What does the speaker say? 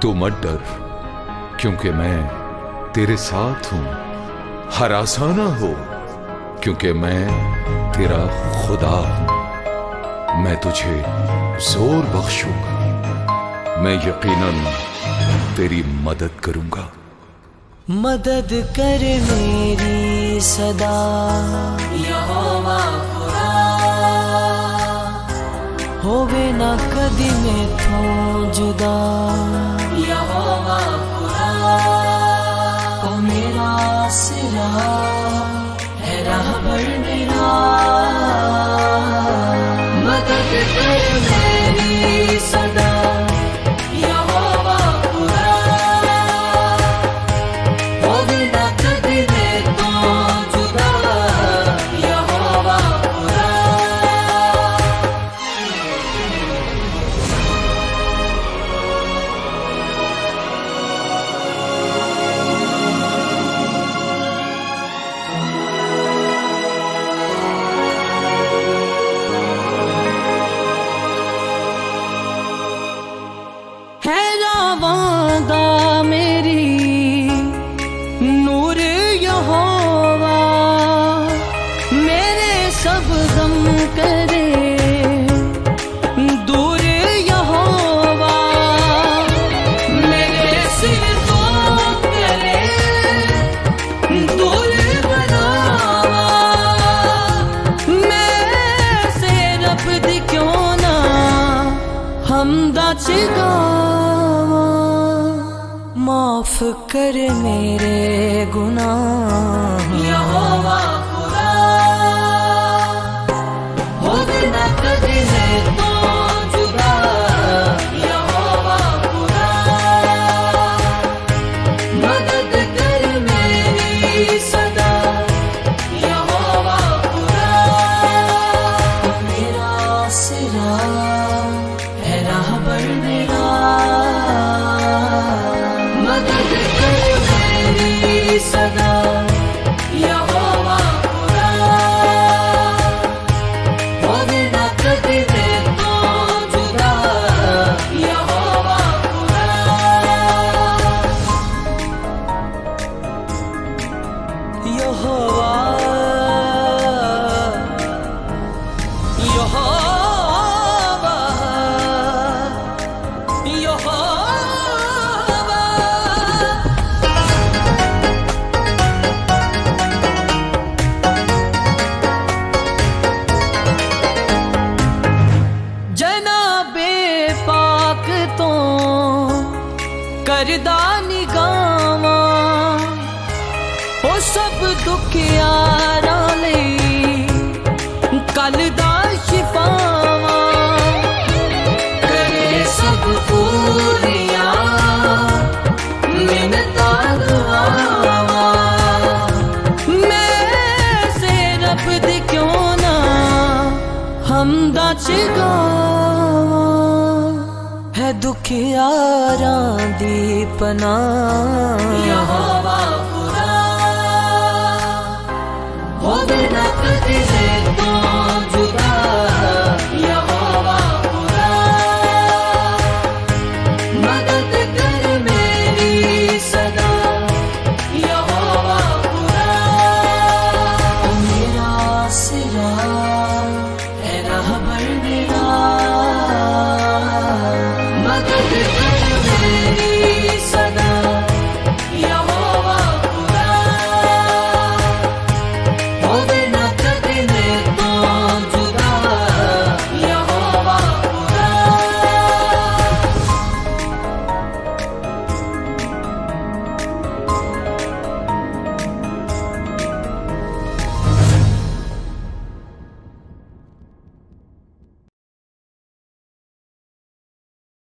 तू मत डर, क्योंकि मैं तेरे साथ हूं। हरासा ना हो, क्योंकि मैं तेरा खुदा हूं। मैं तुझे जोर बख्शूंगा, मैं यकीनन तेरी मदद करूंगा। मदद कर मेरी सदा यहोवा खुदा, होवे ना कदी में थो जुदा यहोवा खुदा। ओ मेरा सिरा है रहबर मेरा, मदद कर मेरी सदा यहोवा खुदा, होवे ना कदी में थो जुदा यहोवा खुदा। है रावांदा मेरी नूर यहोवा, मेरे सब गम करे दूर यहोवा, मेरे सिर को करे दूर बनावा। मैं से रब दी क्यों ना हमदा चिगावा, माफ कर मेरे गुनाह यहोवा खुदा, होवे ना कदी में तो जुदा यहोवा खुदा। मदद कर मेरी सदा यहोवा खुदा, मेरा सिरा है रहबर मेरा, मदद कर मेरी सदा यहोवा खुदा, होवे ना कदी में तो जुदा यहोवा खुदा। यहोवा यहोवा यहोवा। जनाबे पाक तो करदा निगावा, ओ सब दुखियारा लई कल दा शिफावा, करे सब पूरिया मिन्नता दुआवा। मैं से रब दी क्यों ना हमदा चिगावा, है दुखियारां दी पनाह यहोवा खुदा, होवे ना कदी में तो जुदा यहोवा खुदा। मदद